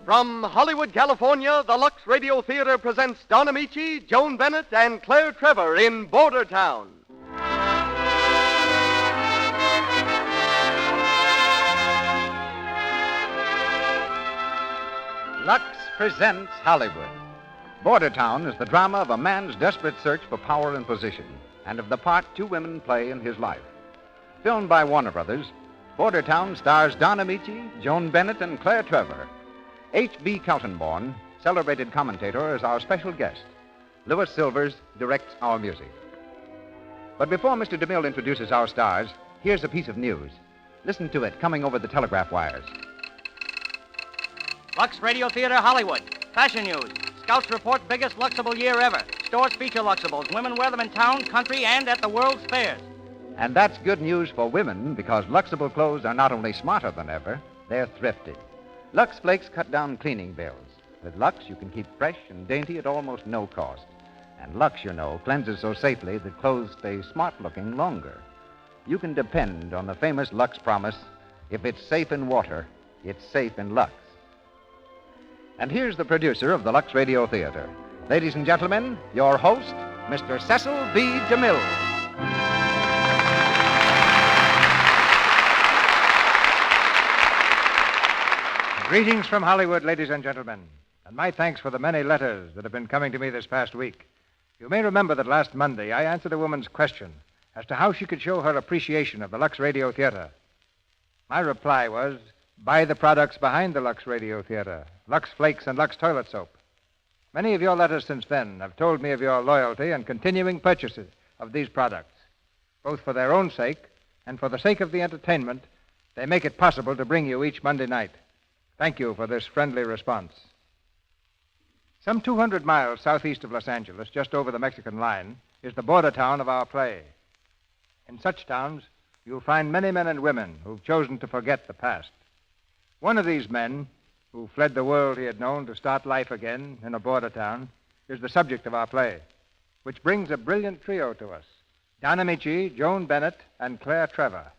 From Hollywood, California, the Lux Radio Theatre presents Don Ameche, Joan Bennett, and Claire Trevor in Bordertown. Lux presents Hollywood. Bordertown is the drama of a man's desperate search for power and position, and of the part two women play in his life. Filmed by Warner Brothers, Bordertown stars Don Ameche, Joan Bennett, and Claire Trevor. H.B. Kaltenborn, celebrated commentator, is our special guest. Louis Silvers directs our music. But before Mr. DeMille introduces our stars, here's a piece of news. Listen to it coming over the telegraph wires. Lux Radio Theatre, Hollywood. Fashion news. Scouts report biggest Luxable year ever. Stores feature Luxables. Women wear them in town, country, and at the world's fairs. And that's good news for women because Luxable clothes are not only smarter than ever, they're thrifty. Lux Flakes cut down cleaning bills. With Lux, you can keep fresh and dainty at almost no cost. And Lux, you know, cleanses so safely that clothes stay smart-looking longer. You can depend on the famous Lux promise, if it's safe in water, it's safe in Lux. And here's the producer of the Lux Radio Theatre. Ladies and gentlemen, your host, Mr. Cecil B. DeMille. Greetings from Hollywood, ladies and gentlemen, and my thanks for the many letters that have been coming to me this past week. You may remember that last Monday I answered a woman's question as to how she could show her appreciation of the Lux Radio Theatre. My reply was, buy the products behind the Lux Radio Theatre, Lux Flakes and Lux Toilet Soap. Many of your letters since then have told me of your loyalty and continuing purchases of these products. Both for their own sake and for the sake of the entertainment, they make it possible to bring you each Monday night. Thank you for this friendly response. Some 200 miles southeast of Los Angeles, just over the Mexican line, is the border town of our play. In such towns, you'll find many men and women who've chosen to forget the past. One of these men, who fled the world he had known to start life again in a border town, is the subject of our play, which brings a brilliant trio to us: Don Ameche, Joan Bennett, and Claire Trevor.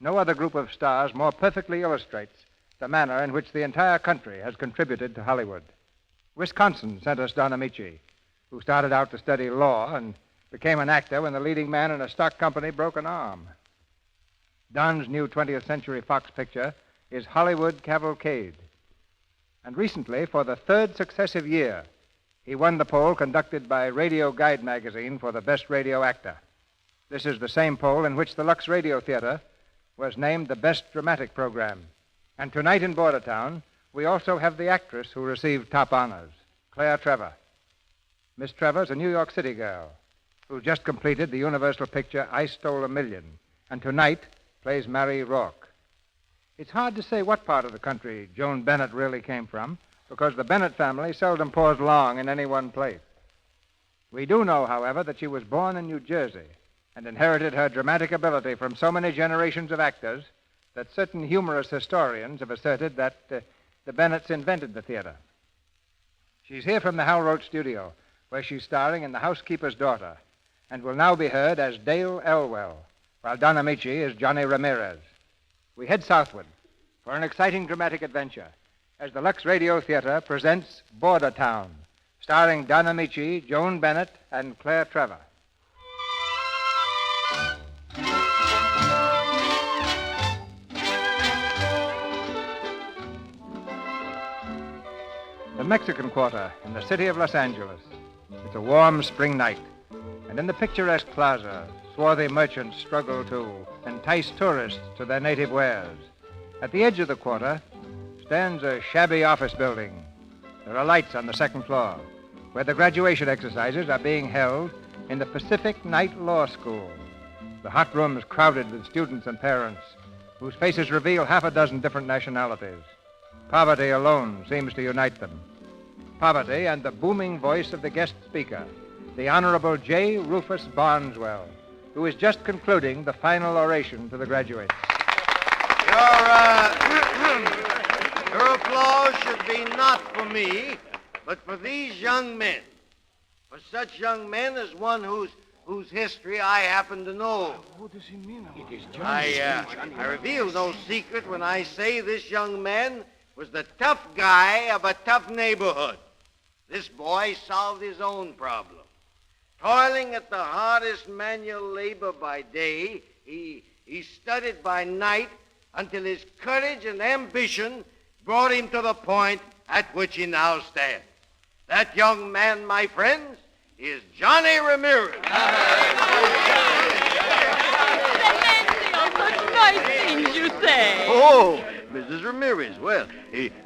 No other group of stars more perfectly illustrates the manner in which the entire country has contributed to Hollywood. Wisconsin sent us Don Ameche, who started out to study law and became an actor when the leading man in a stock company broke an arm. Don's new 20th Century Fox picture is Hollywood Cavalcade. And recently, for the third successive year, he won the poll conducted by Radio Guide magazine for the best radio actor. This is the same poll in which the Lux Radio Theatre was named the best dramatic program. And tonight in Bordertown, we also have the actress who received top honors, Claire Trevor. Miss Trevor's a New York City girl who just completed the Universal picture I Stole a Million, and tonight plays Mary Rourke. It's hard to say what part of the country Joan Bennett really came from, because the Bennett family seldom paused long in any one place. We do know, however, that she was born in New Jersey and inherited her dramatic ability from so many generations of actors that certain humorous historians have asserted that the Bennetts invented the theater. She's here from the Hal Roach studio, where she's starring in The Housekeeper's Daughter, and will now be heard as Dale Elwell, while Don Ameche is Johnny Ramirez. We head southward for an exciting dramatic adventure as the Lux Radio Theatre presents Bordertown, starring Don Ameche, Joan Bennett, and Claire Trevor. The Mexican Quarter in the city of Los Angeles. It's a warm spring night, and in the picturesque plaza, swarthy merchants struggle to entice tourists to their native wares. At the edge of the quarter stands a shabby office building. There are lights on the second floor, where the graduation exercises are being held in the Pacific Night Law School. The hot room is crowded with students and parents, whose faces reveal half a dozen different nationalities. Poverty alone seems to unite them. Poverty and the booming voice of the guest speaker, the Honorable J. Rufus Barneswell, who is just concluding the final oration to the graduates. Your applause should be not for me, but for these young men. For such young men as one whose whose history I happen to know. What does he mean? It is Johnny. I reveal no secret when I say this young man was the tough guy of a tough neighborhood. This boy solved his own problem. Toiling at the hardest manual labor by day, he studied by night until his courage and ambition brought him to the point at which he now stands. That young man, my friends, is Johnny Ramirez. Such nice things you say. Oh, Mrs. Ramirez. Well,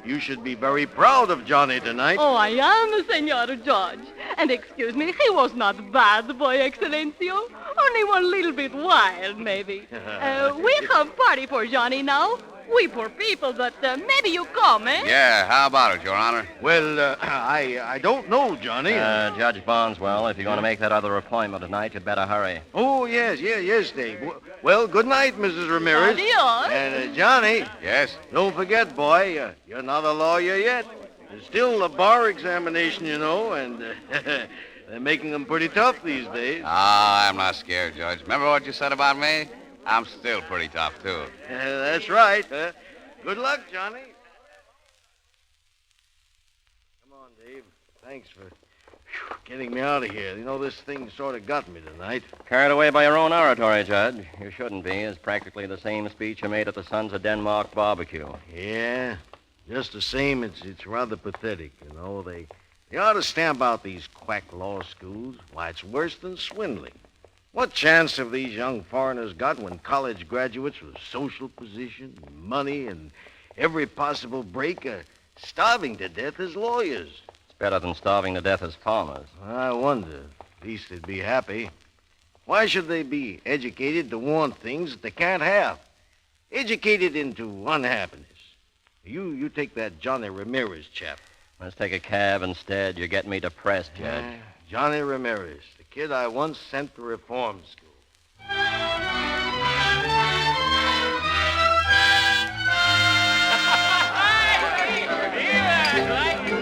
you should be very proud of Johnny tonight. Oh, I am, Senor Judge. And excuse me, he was not bad boy, Excellencio. Only one little bit wild, maybe. We have party for Johnny now. We poor people, but maybe you come, eh? Yeah, how about it, Your Honor? Well, I don't know, Johnny. Judge Bonswell, if you're going to make that other appointment tonight, you'd better hurry. Oh, yes, Dave. Well, good night, Mrs. Ramirez. Adios. And, Johnny. Yes? Don't forget, boy, you're not a lawyer yet. There's still a bar examination, you know, and they're making them pretty tough these days. Ah, I'm not scared, Judge. Remember what you said about me? I'm still pretty tough, too. That's right. Good luck, Johnny. Come on, Dave. Thanks for getting me out of here. You know, this thing sort of got me tonight. Carried away by your own oratory, Judge. You shouldn't be. It's practically the same speech you made at the Sons of Denmark barbecue. Yeah, just the same, it's rather pathetic, you know. They ought to stamp out these quack law schools. Why, it's worse than swindling. What chance have these young foreigners got when college graduates with social position, money, and every possible break are starving to death as lawyers? It's better than starving to death as farmers. I wonder. At least they'd be happy. Why should they be educated to want things that they can't have? Educated into unhappiness. You take that Johnny Ramirez chap. Let's take a cab instead. You get me depressed, Judge. Johnny Ramirez, the kid I once sent to reform school.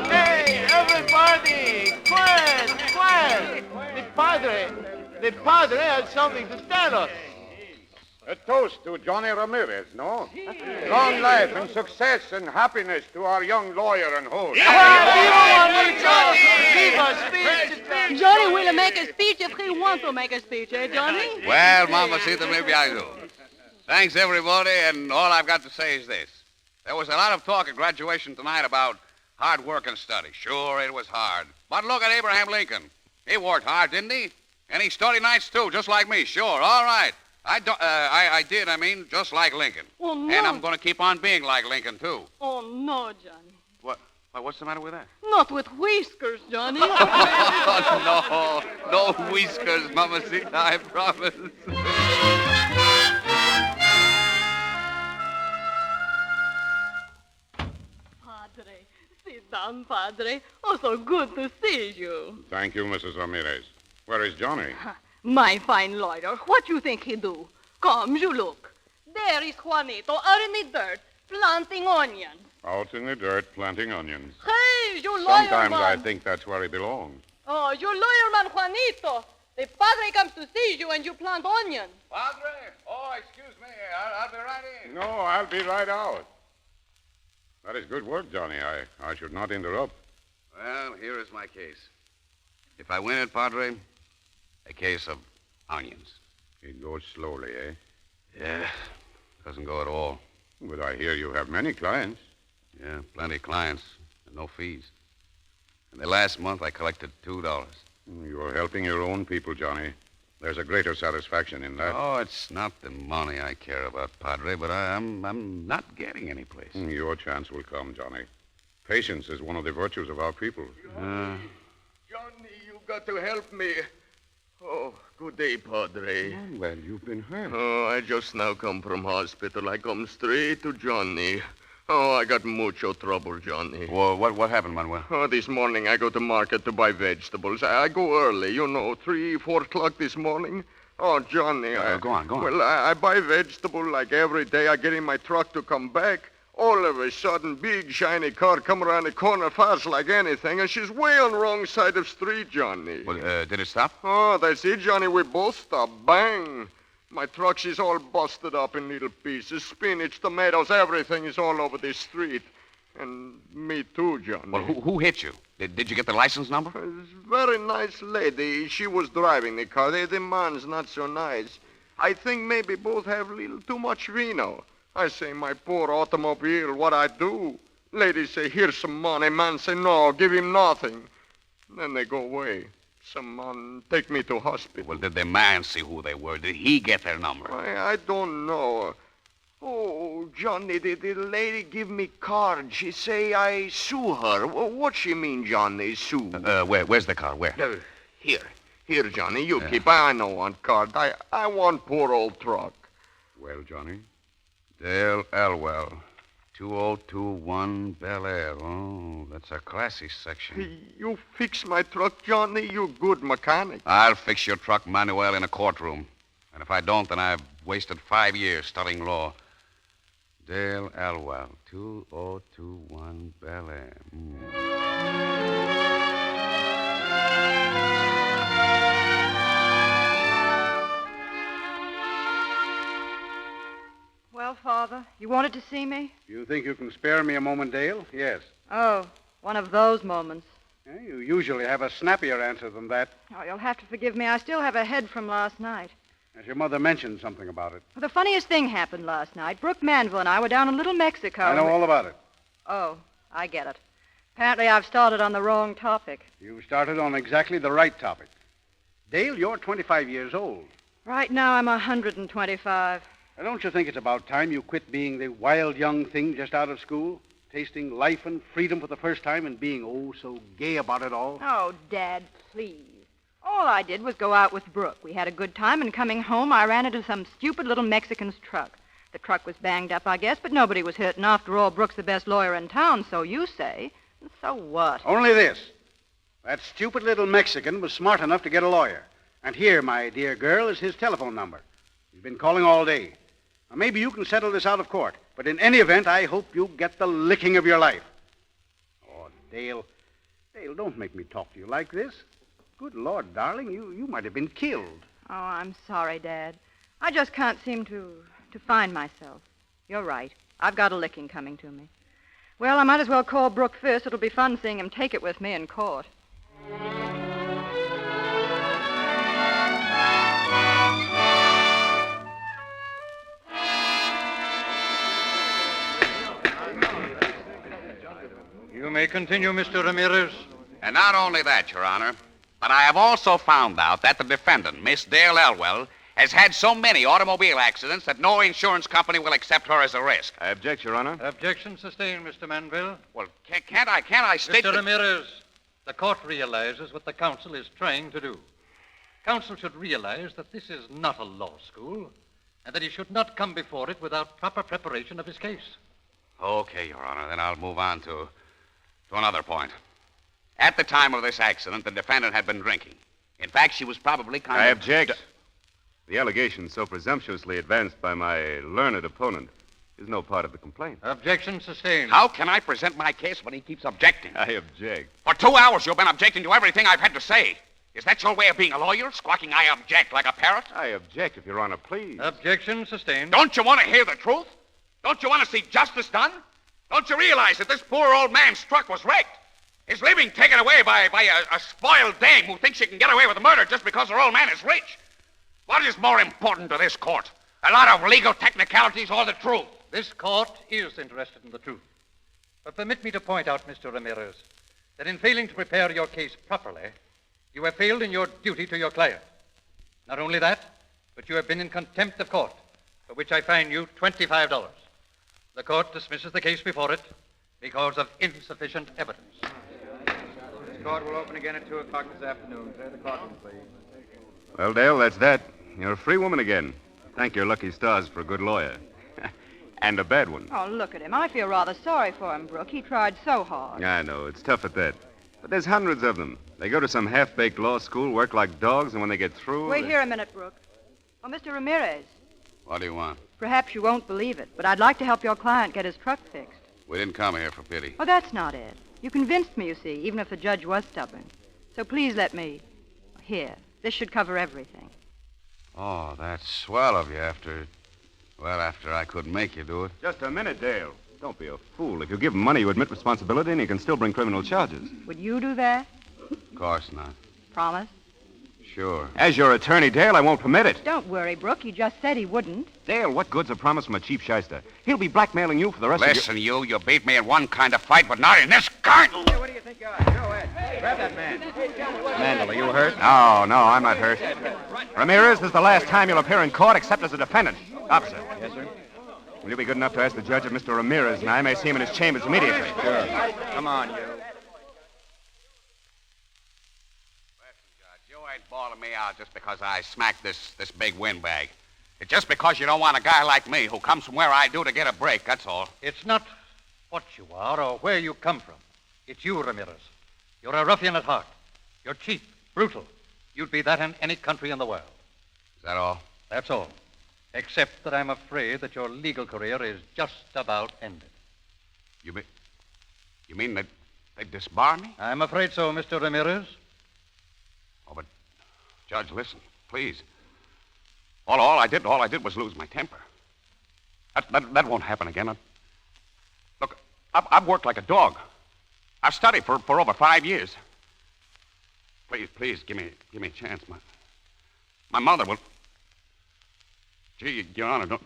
Hey, everybody! Quiet! The padre has something to tell us. A toast to Johnny Ramirez, no? Long life and success and happiness to our young lawyer and host. Johnny will make a speech if he wants to make a speech, eh, Johnny? Well, Mamacita, maybe I do. Thanks, everybody, and all I've got to say is this. There was a lot of talk at graduation tonight about hard work and study. Sure, it was hard. But look at Abraham Lincoln. He worked hard, didn't he? And he studied nights, too, just like me. Sure, all right. I did, just like Lincoln. Oh, no. And I'm going to keep on being like Lincoln, too. Oh, no, Johnny. What? What's the matter with that? Not with whiskers, Johnny. Oh, no whiskers, Mamacita, I promise. Padre, sit down, Padre. Oh, so good to see you. Thank you, Mrs. Ramirez. Where is Johnny? My fine lawyer, what you think he do? Come, you look. There is Juanito out in the dirt, planting onions. Out in the dirt, planting onions. Hey, you lawyer Sometimes man. I think that's where he belongs. Oh, you lawyer man, Juanito. The padre comes to see you and you plant onions. Padre? Oh, excuse me. I'll be right in. No, I'll be right out. That is good work, Johnny. I should not interrupt. Well, here is my case. If I win it, Padre, a case of onions. It goes slowly, eh? Yeah, doesn't go at all. But I hear you have many clients. Yeah, plenty of clients and no fees. In the last month, I collected $2. You're helping your own people, Johnny. There's a greater satisfaction in that. Oh, it's not the money I care about, Padre, but I'm not getting any place. Your chance will come, Johnny. Patience is one of the virtues of our people. Johnny, you got to help me. Oh, good day, Padre. Well, you've been hurt. Oh, I just now come from hospital. I come straight to Johnny. Oh, I got mucho trouble, Johnny. Well, what happened, Manuel? Oh, this morning I go to market to buy vegetables. I go early, 3, 4 o'clock this morning. Oh, Johnny. Go on. Well, I buy vegetable like every day. I get in my truck to come back. All of a sudden, big, shiny car come around the corner fast like anything, and she's way on the wrong side of the street, Johnny. Well, did it stop? Oh, that's it, Johnny. We both stopped. Bang! My truck, she's all busted up in little pieces. Spinach, tomatoes, everything is all over the street. And me too, Johnny. Well, who hit you? Did you get the license number? It's a very nice lady. She was driving the car. The man's not so nice. I think maybe both have a little too much vino. I say, my poor automobile, what I do? Lady say, here's some money. Man say, no, give him nothing. Then they go away. Someone take me to hospital. Well, did the man see who they were? Did he get their number? I don't know. Oh, Johnny, the lady give me card. She say I sue her. What she mean, Johnny, sue? Where's the car? Where? Here, Johnny, you keep. I know one card. I want poor old truck. Well, Johnny, Dale Elwell, 2021 Bel Air. Oh, that's a classy section. You fix my truck, Johnny. You good mechanic. I'll fix your truck, Manuel, in a courtroom. And if I don't, then I've wasted 5 years studying law. Dale Elwell, 2021 Bel Air. Well, Father, you wanted to see me? You think you can spare me a moment, Dale? Yes. Oh, one of those moments. Yeah, you usually have a snappier answer than that. Oh, you'll have to forgive me. I still have a head from last night. As your mother mentioned something about it. Well, the funniest thing happened last night. Brook Manville and I were down in Little Mexico. I know all about it. Oh, I get it. Apparently I've started on the wrong topic. You started on exactly the right topic. Dale, you're 25 years old. Right now I'm 125. Now, don't you think it's about time you quit being the wild young thing just out of school? Tasting life and freedom for the first time and being, oh, so gay about it all? Oh, Dad, please. All I did was go out with Brooke. We had a good time, and coming home, I ran into some stupid little Mexican's truck. The truck was banged up, I guess, but nobody was hurt. And after all, Brooke's the best lawyer in town, so you say. So what? Only this. That stupid little Mexican was smart enough to get a lawyer. And here, my dear girl, is his telephone number. He's been calling all day. Now, maybe you can settle this out of court. But in any event, I hope you get the licking of your life. Oh, Dale. Dale, don't make me talk to you like this. Good Lord, darling, you might have been killed. Oh, I'm sorry, Dad. I just can't seem to find myself. You're right. I've got a licking coming to me. Well, I might as well call Brooke first. It'll be fun seeing him take it with me in court. You may continue, Mr. Ramirez. And not only that, Your Honor, but I have also found out that the defendant, Miss Dale Elwell, has had so many automobile accidents that no insurance company will accept her as a risk. I object, Your Honor. Objection sustained, Mr. Manville. Well, can't I state... Mr. Ramirez, the court realizes what the counsel is trying to do. Counsel should realize that this is not a law school, and that he should not come before it without proper preparation of his case. Okay, Your Honor, then I'll move on to another point. At the time of this accident, the defendant had been drinking. In fact, she was probably I object. The allegation so presumptuously advanced by my learned opponent is no part of the complaint. Objection sustained. How can I present my case when he keeps objecting? I object. For 2 hours, you've been objecting to everything I've had to say. Is that your way of being a lawyer, squawking I object like a parrot? I object, if Your Honor, please. Objection sustained. Don't you want to hear the truth? Don't you want to see justice done? Don't you realize that this poor old man's truck was wrecked? His living taken away by a spoiled dame who thinks she can get away with murder just because her old man is rich? What is more important to this court? A lot of legal technicalities or the truth? This court is interested in the truth. But permit me to point out, Mr. Ramirez, that in failing to prepare your case properly, you have failed in your duty to your client. Not only that, but you have been in contempt of court, for which I fine you $25. The court dismisses the case before it because of insufficient evidence. This court will open again at 2 o'clock this afternoon. Clear the courtroom, please. Well, Dale, that's that. You're a free woman again. Thank your lucky stars for a good lawyer. And a bad one. Oh, look at him. I feel rather sorry for him, Brooke. He tried so hard. I know. It's tough at that. But there's hundreds of them. They go to some half-baked law school, work like dogs, and when they get through... Wait here a minute, Brooke. Oh, Mr. Ramirez. What do you want? Perhaps you won't believe it, but I'd like to help your client get his truck fixed. We didn't come here for pity. Oh, that's not it. You convinced me, you see, even if the judge was stubborn. So please let me... Here, this should cover everything. Oh, that's swell of you after I couldn't make you do it. Just a minute, Dale. Don't be a fool. If you give him money, you admit responsibility, and he can still bring criminal charges. Would you do that? Of course not. Promise? Sure. As your attorney, Dale, I won't permit it. Don't worry, Brooke. He just said he wouldn't. Dale, what good's a promise from a cheap shyster? He'll be blackmailing you for the rest Listen, you beat me in one kind of fight, but not in this kind. Hey, what do you think you are? Go ahead. Grab that man. Mandel, are you hurt? No, I'm not hurt. Ramirez, this is the last time you'll appear in court except as a defendant. Officer. Yes, sir? Will you be good enough to ask the judge if Mr. Ramirez and I may see him in his chambers immediately? Sure. Come on, you. You ain't bawling me out just because I smacked this big windbag. It's just because you don't want a guy like me who comes from where I do to get a break, that's all. It's not what you are or where you come from. It's you, Ramirez. You're a ruffian at heart. You're cheap, brutal. You'd be that in any country in the world. Is that all? That's all. Except that I'm afraid that your legal career is just about ended. You mean that they disbar me? I'm afraid so, Mr. Ramirez. Oh, but, Judge, listen, please. All I did was lose my temper. That won't happen again. Look, I've worked like a dog. I've studied for over 5 years. Please, give me a chance. My mother will... Gee, Your Honor,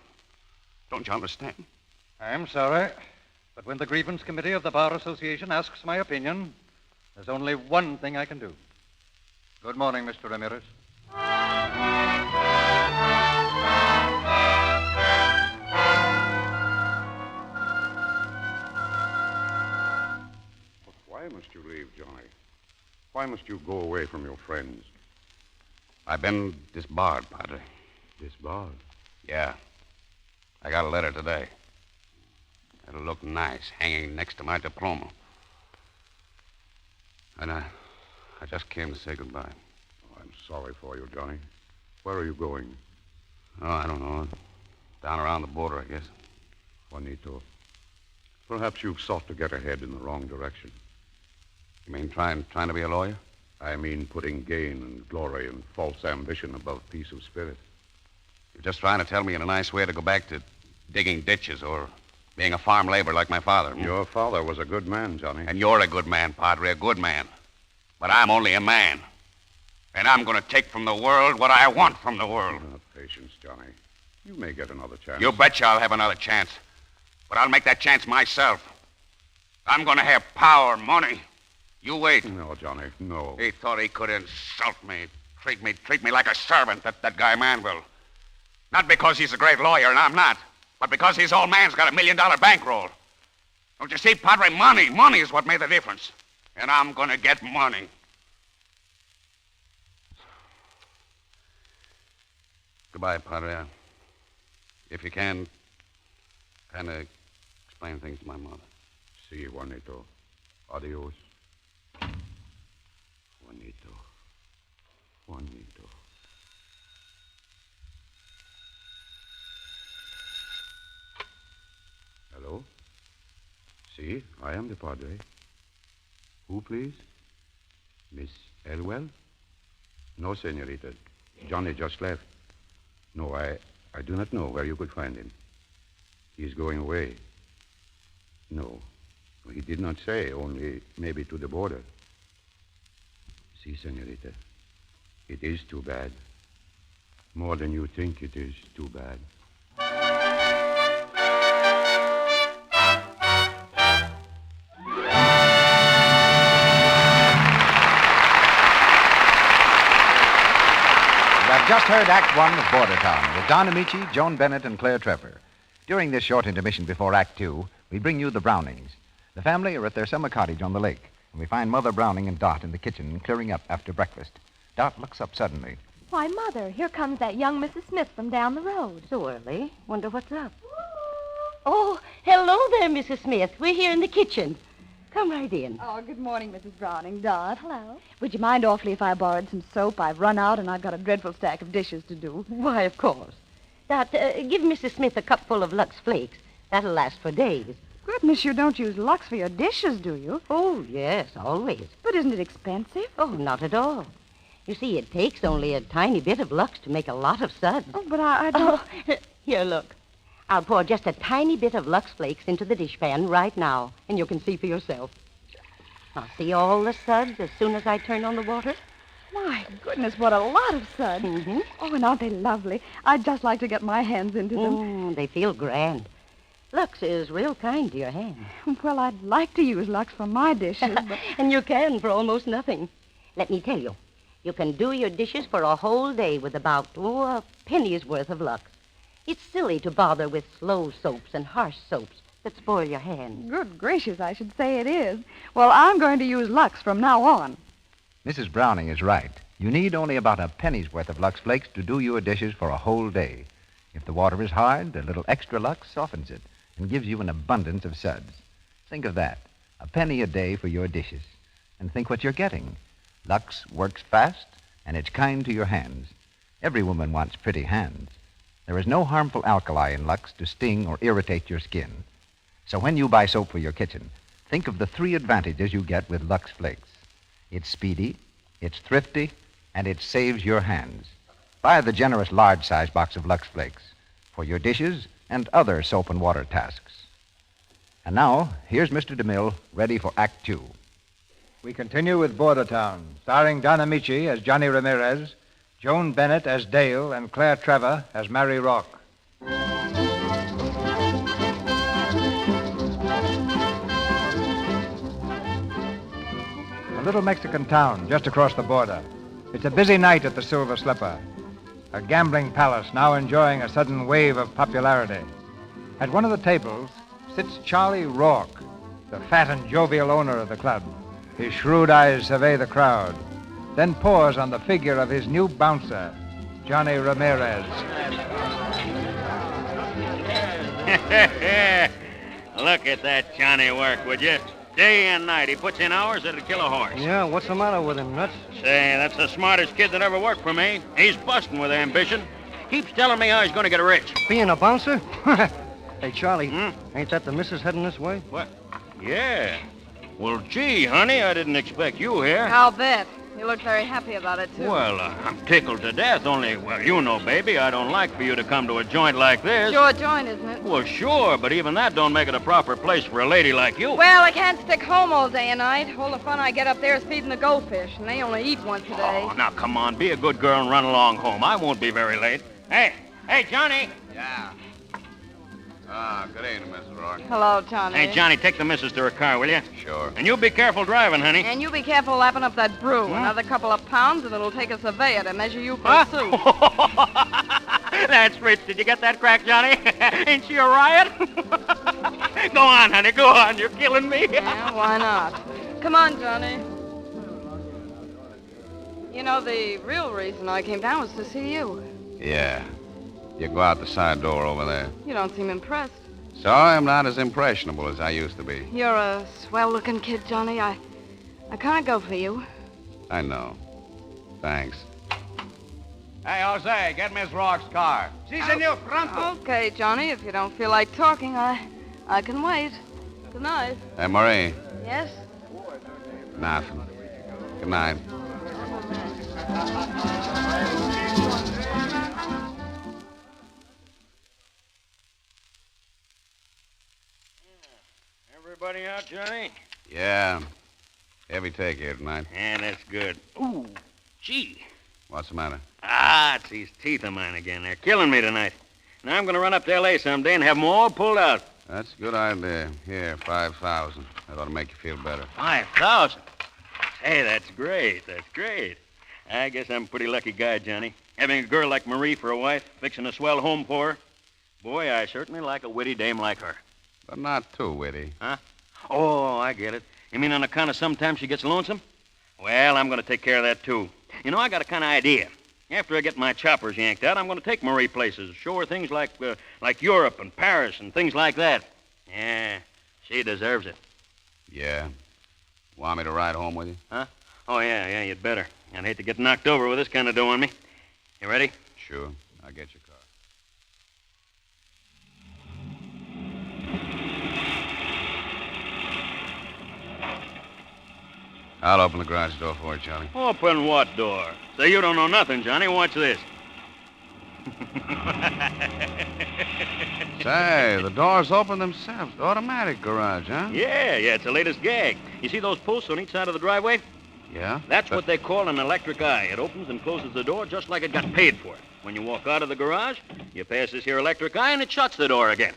don't you understand? I'm sorry, but when the grievance committee of the Bar Association asks my opinion, there's only one thing I can do. Good morning, Mr. Ramirez. Why must you leave, Johnny? Why must you go away from your friends? I've been disbarred, Padre. Disbarred? Yeah. I got a letter today. It'll look nice hanging next to my diploma. And I just came to say goodbye. Oh, I'm sorry for you, Johnny. Where are you going? Oh, I don't know. Down around the border, I guess. Juanito, perhaps you've sought to get ahead in the wrong direction. You mean trying to be a lawyer? I mean putting gain and glory and false ambition above peace of spirit. You're just trying to tell me in a nice way to go back to digging ditches or being a farm laborer like my father. Your father was a good man, Johnny. And you're a good man, Padre, a good man. But I'm only a man. And I'm going to take from the world what I want from the world. Patience, Johnny. You may get another chance. You betcha I'll have another chance. But I'll make that chance myself. I'm going to have power, money. You wait. No, Johnny, no. He thought he could insult me, treat me like a servant, that guy Manville. Not because he's a great lawyer, and I'm not, but because his old man's got $1 million bankroll. Don't you see, Padre? Money is what made the difference. And I'm going to get money. Goodbye, Padre. If you can, kind of explain things to my mother. Si, Juanito. Adios. Juanito. Hello? Si, I am the Padre. Who, please? Miss Elwell? No, senorita. Johnny just left. No, I do not know where you could find him. He is going away. No, he did not say, only maybe to the border. Si, senorita. It is too bad. More than you think it is too bad. Just heard Act One of Bordertown with Don Ameche, Joan Bennett, and Claire Trevor. During this short intermission before Act Two, we bring you the Brownings. The family are at their summer cottage on the lake, and we find Mother Browning and Dot in the kitchen clearing up after breakfast. Dot looks up suddenly. Why, Mother, here comes that young Mrs. Smith from down the road. So early? Wonder what's up. Oh, hello there, Mrs. Smith. We're here in the kitchen. Come right in. Oh, good morning, Mrs. Browning. Dot. Hello. Would you mind awfully if I borrowed some soap? I've run out and I've got a dreadful stack of dishes to do. Why, of course. Dot, give Mrs. Smith a cupful of Lux Flakes. That'll last for days. Goodness, you don't use Lux for your dishes, do you? Oh, yes, always. But isn't it expensive? Oh, not at all. You see, it takes only a tiny bit of Lux to make a lot of suds. Oh, but I don't... Oh, here, look. I'll pour just a tiny bit of Lux Flakes into the dishpan right now, and you can see for yourself. Now, see all the suds as soon as I turn on the water? My goodness, what a lot of suds. Mm-hmm. Oh, and aren't they lovely? I'd just like to get my hands into them. They feel grand. Lux is real kind to your hands. Well, I'd like to use Lux for my dishes, but... And you can for almost nothing. Let me tell you, you can do your dishes for a whole day with about, a penny's worth of Lux. It's silly to bother with slow soaps and harsh soaps that spoil your hands. Good gracious, I should say it is. Well, I'm going to use Lux from now on. Mrs. Browning is right. You need only about a penny's worth of Lux Flakes to do your dishes for a whole day. If the water is hard, a little extra Lux softens it and gives you an abundance of suds. Think of that. A penny a day for your dishes. And think what you're getting. Lux works fast, and it's kind to your hands. Every woman wants pretty hands. There is no harmful alkali in Lux to sting or irritate your skin. So when you buy soap for your kitchen, think of the 3 advantages you get with Lux Flakes. It's speedy, it's thrifty, and it saves your hands. Buy the generous large-size box of Lux Flakes for your dishes and other soap and water tasks. And now, here's Mr. DeMille, ready for Act 2. We continue with Bordertown, starring Don Ameche as Johnny Ramirez, Joan Bennett as Dale, and Claire Trevor as Mary Rock. A little Mexican town just across the border. It's a busy night at the Silver Slipper, a gambling palace now enjoying a sudden wave of popularity. At one of the tables sits Charlie Rourke, the fat and jovial owner of the club. His shrewd eyes survey the crowd, then pause on the figure of his new bouncer, Johnny Ramirez. Look at that Johnny work, would you? Day and night. He puts in hours that'd kill a horse. Yeah, what's the matter with him, Nuts? Say, that's the smartest kid that ever worked for me. He's busting with ambition. Keeps telling me how he's going to get rich. Being a bouncer? Hey, Charlie, ain't that the missus heading this way? What? Yeah. Well, gee, honey, I didn't expect you here. I'll bet. You look very happy about it, too. Well, I'm tickled to death, only, well, you know, baby, I don't like for you to come to a joint like this. Sure joint, isn't it? Well, sure, but even that don't make it a proper place for a lady like you. Well, I can't stick home all day and night. All the fun I get up there is feeding the goldfish, and they only eat once a day. Oh, now, come on, be a good girl and run along home. I won't be very late. Hey, Johnny. Yeah. Good evening, Mrs. Rourke. Hello, Johnny. Hey, Johnny, take the missus to her car, will you? Sure. And you be careful driving, honey. And you be careful lapping up that brew. Another couple of pounds, and it'll take a surveyor to measure you for soup. That's rich. Did you get that crack, Johnny? Ain't she a riot? Go on, honey, go on. You're killing me. Yeah, why not? Come on, Johnny. You know, the real reason I came down was to see you. Yeah. You go out the side door over there. You don't seem impressed. Sorry I'm not as impressionable as I used to be. You're a swell-looking kid, Johnny. I can't go for you. I know. Thanks. Hey, Jose, get Miss Rourke's car. Si, senor, pronto. Okay, Johnny, if you don't feel like talking, I can wait. Good night. Hey, Marie. Yes? Nothing. Good night. Everybody out, Johnny? Yeah. Heavy take here tonight. Yeah, that's good. Ooh, gee. What's the matter? It's these teeth of mine again. They're killing me tonight. Now I'm going to run up to L.A. someday and have them all pulled out. That's a good idea. Here, 5,000. That ought to make you feel better. 5,000? Hey, that's great. That's great. I guess I'm a pretty lucky guy, Johnny. Having a girl like Marie for a wife, fixing a swell home for her. Boy, I certainly like a witty dame like her. But not too witty. Huh? Oh, I get it. You mean on account of sometimes she gets lonesome? Well, I'm going to take care of that, too. You know, I got a kind of idea. After I get my choppers yanked out, I'm going to take Marie places, show her things like Europe and Paris and things like that. Yeah, she deserves it. Yeah. Want me to ride home with you? Huh? Oh, yeah, you'd better. I'd hate to get knocked over with this kind of dough on me. You ready? Sure. I'll get your car. I'll open the garage door for you, Charlie. Open what door? Say, you don't know nothing, Johnny. Watch this. Say, the doors open themselves. Automatic garage, huh? Yeah, it's the latest gag. You see those posts on each side of the driveway? Yeah? That's what they call an electric eye. It opens and closes the door just like it got paid for it. When you walk out of the garage, you pass this here electric eye and it shuts the door again.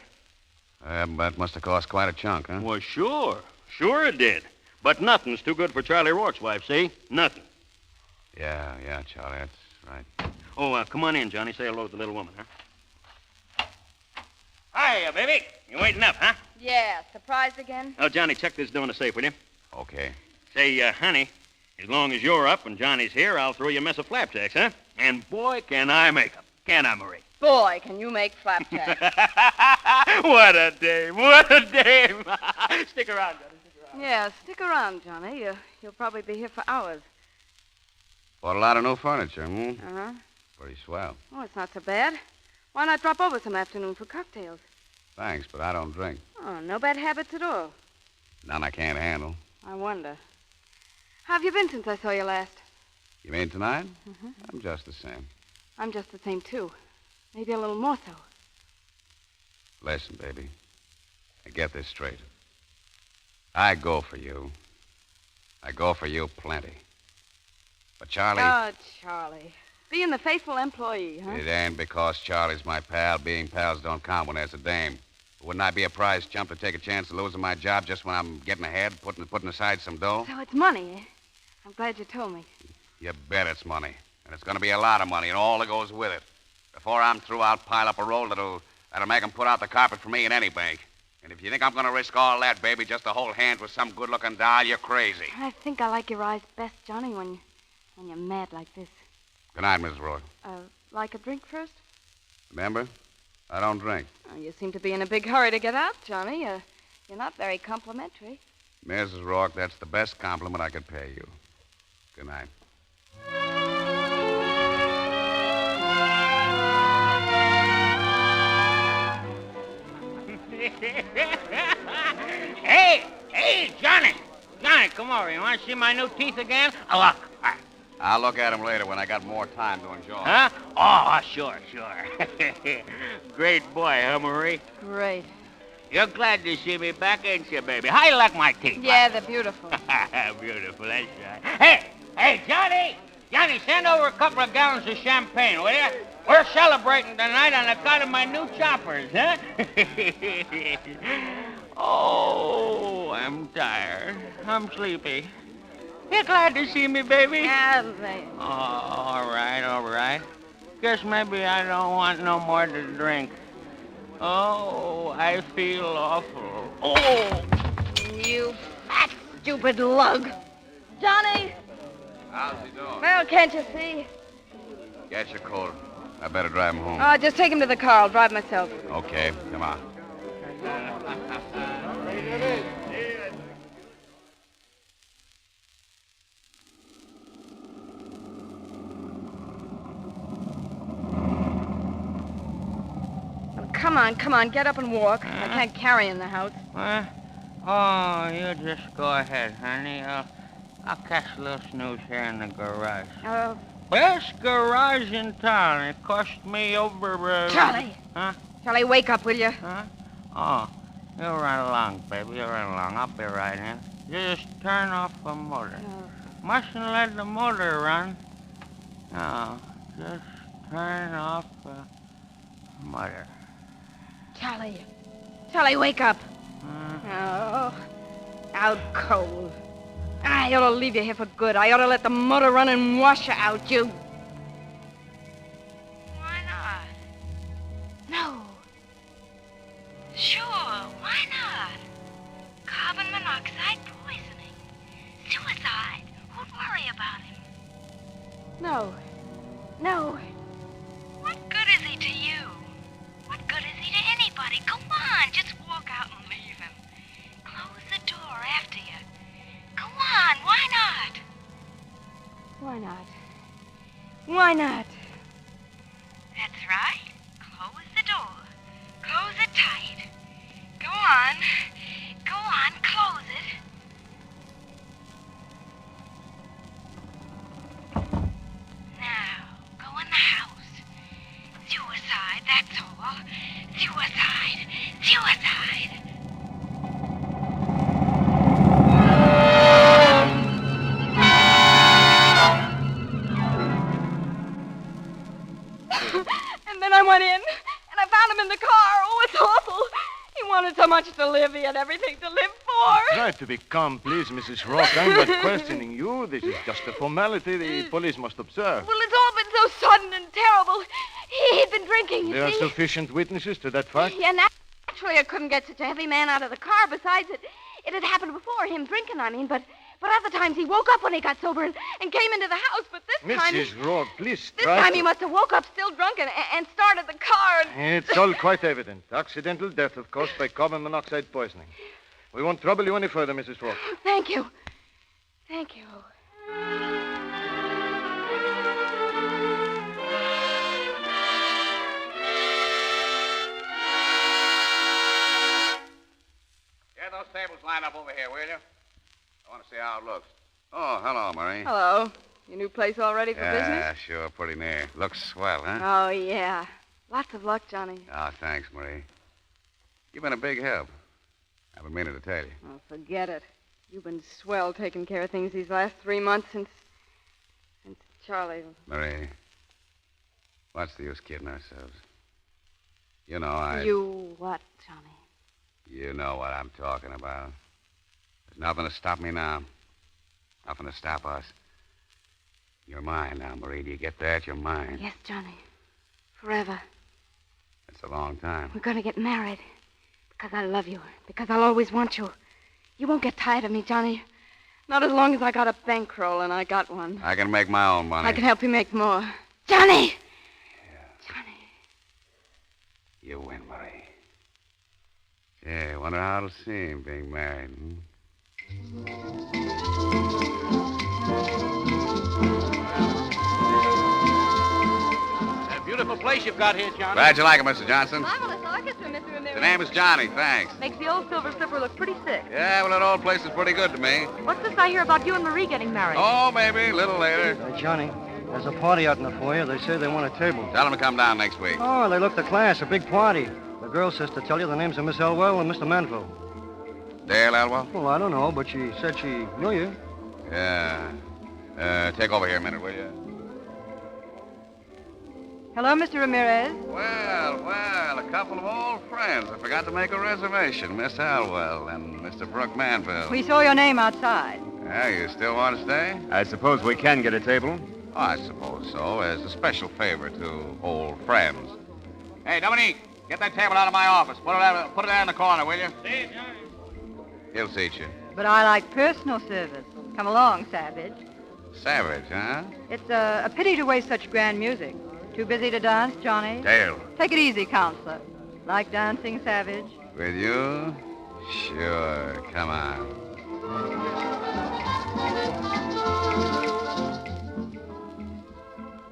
That must have cost quite a chunk, huh? Well, sure. Sure it did. But nothing's too good for Charlie Rourke's wife, see? Nothing. Yeah, Charlie, that's right. Oh, come on in, Johnny. Say hello to the little woman, huh? Hiya, baby. You waiting up, huh? Yeah, surprised again? Oh, Johnny, check this door in the safe, will you? Okay. Say, honey, as long as you're up and Johnny's here, I'll throw you a mess of flapjacks, huh? And boy, can I make 'em. Can I, Marie? Boy, can you make flapjacks. What a dame. What a dame. Stick around, Johnny. Yeah, stick around, Johnny. You'll probably be here for hours. Bought a lot of new furniture, Uh-huh. Pretty swell. Oh, it's not so bad. Why not drop over some afternoon for cocktails? Thanks, but I don't drink. Oh, no bad habits at all. None I can't handle. I wonder. How have you been since I saw you last? You mean tonight? Mm-hmm. I'm just the same. I'm just the same, too. Maybe a little more so. Listen, baby. I get this straight. I go for you. I go for you plenty. But Charlie... Oh, Charlie. Being the faithful employee, huh? It ain't because Charlie's my pal. Being pals don't count when there's a dame. Wouldn't I be a prize chump to take a chance of losing my job just when I'm getting ahead, putting aside some dough? So it's money, eh? I'm glad you told me. You bet it's money. And it's going to be a lot of money and all that goes with it. Before I'm through, I'll pile up a roll that'll make 'em put out the carpet for me in any bank. And if you think I'm going to risk all that, baby, just to hold hands with some good-looking doll, you're crazy. I think I like your eyes best, Johnny, when you're mad like this. Good night, Mrs. Rourke. Like a drink first? Remember, I don't drink. Oh, you seem to be in a big hurry to get out, Johnny. You're not very complimentary. Mrs. Rourke, that's the best compliment I could pay you. Good night. Hey, Johnny. Johnny, come over. You want to see my new teeth again? Oh, look. I'll look at them later when I got more time to enjoy. Huh? Oh, sure. Great boy, huh, Marie? Great. You're glad to see me back, ain't you, baby? How you like my teeth? Yeah, they're beautiful. Beautiful, that's right. Hey, Johnny! Johnny, send over a couple of gallons of champagne, will you? We're celebrating tonight on account of my new choppers, huh? Oh, I'm tired. I'm sleepy. You glad to see me, baby? Yeah, they... Oh, all right. Guess maybe I don't want no more to drink. Oh, I feel awful. Oh! You fat, stupid lug. Johnny! How's he doing? Well, can't you see? Get your coat. I better drive him home. Oh, just take him to the car. I'll drive myself. Okay, come on. Come on, get up and walk. I can't carry in the house. Oh, you just go ahead, honey. I'll catch a little snooze here in the garage. Best garage in town. It cost me over... Charlie! Huh? Charlie, wake up, will you? Huh? Oh, you run along, baby. You run along. I'll be right in. Just turn off the motor. Mustn't let the motor run. No, just turn off the motor. Charlie, wake up. Oh, out cold. I ought to leave you here for good. I ought to let the motor run and wash you out, you... Why not? No. Sure, why not? Carbon monoxide poisoning. Suicide. Who'd worry about him? No. What good is he to you? What good is he to anybody? Go on, just walk out and leave him. Close the door after you. Go on, why not? Why not? That's right. Close the door. Close it tight. Go on, close it. him in the car. Oh, it's awful. He wanted so much to live. He had everything to live for. Try to be calm, please, Mrs. Rock. I'm not questioning you. This is just a formality the police must observe. Well, it's all been so sudden and terrible. He'd been drinking, you There are see. sufficient witnesses to that fact? Yeah, naturally I couldn't get such a heavy man out of the car. Besides, it had happened before, him drinking, I mean. But other times he woke up when he got sober and came into the house. But this time... Mrs. Rock, please This try time to... he must have woke up still drunk and started the car. It's all quite evident. Accidental death, of course, by carbon monoxide poisoning. We won't trouble you any further, Mrs. Rock. Thank you. Thank you. Get those tables lined up over here, will you? I want to see how it looks. Oh, hello, Marie. Hello. Your new place all ready for business? Yeah, sure, pretty near. Looks swell, huh? Oh, yeah. Lots of luck, Johnny. Oh, thanks, Marie. You've been a big help. I've been meaning to tell you. Oh, forget it. You've been swell taking care of things these last 3 months since Charlie... Marie, what's the use kidding ourselves? You know, You what, Johnny? You know what I'm talking about. There's nothing to stop me now. Nothing to stop us. You're mine now, Marie. Do you get that? You're mine. Yes, Johnny. Forever. It's a long time. We're going to get married. Because I love you. Because I'll always want you. You won't get tired of me, Johnny. Not as long as I got a bankroll, and I got one. I can make my own money. I can help you make more. Johnny! You win, Marie. Yeah, I wonder how it'll seem being married. A beautiful place you've got here, Johnny. Glad you like it, Mr. Johnson. Marvelous orchestra, Mr. Ramirez. The name is Johnny, thanks. Makes the old Silver Slipper look pretty sick. Yeah, well, that old place is pretty good to me. What's this I hear about you and Marie getting married? Oh, maybe, a little later. Hey, Johnny, there's a party out in the foyer. They say they want a table. Tell them to come down next week. Oh, they look the class, a big party. The girl says to tell you the names of Miss Elwell and Mr. Manville. Dale Elwell? Well, I don't know, but she said she knew you. Yeah. Take over here a minute, will you? Hello, Mr. Ramirez. Well, a couple of old friends. I forgot to make a reservation. Miss Elwell and Mr. Brook Manville. We saw your name outside. Yeah, you still want to stay? I suppose we can get a table? Oh, I suppose so, as a special favor to old friends. Hey, Dominique, get that table out of my office. Put it there in the corner, will you? See, Johnny. He'll seat you. But I like personal service. Come along, Savage. Savage, huh? It's a pity to waste such grand music. Too busy to dance, Johnny? Dale. Take it easy, Counselor. Like dancing, Savage? With you? Sure. Come on.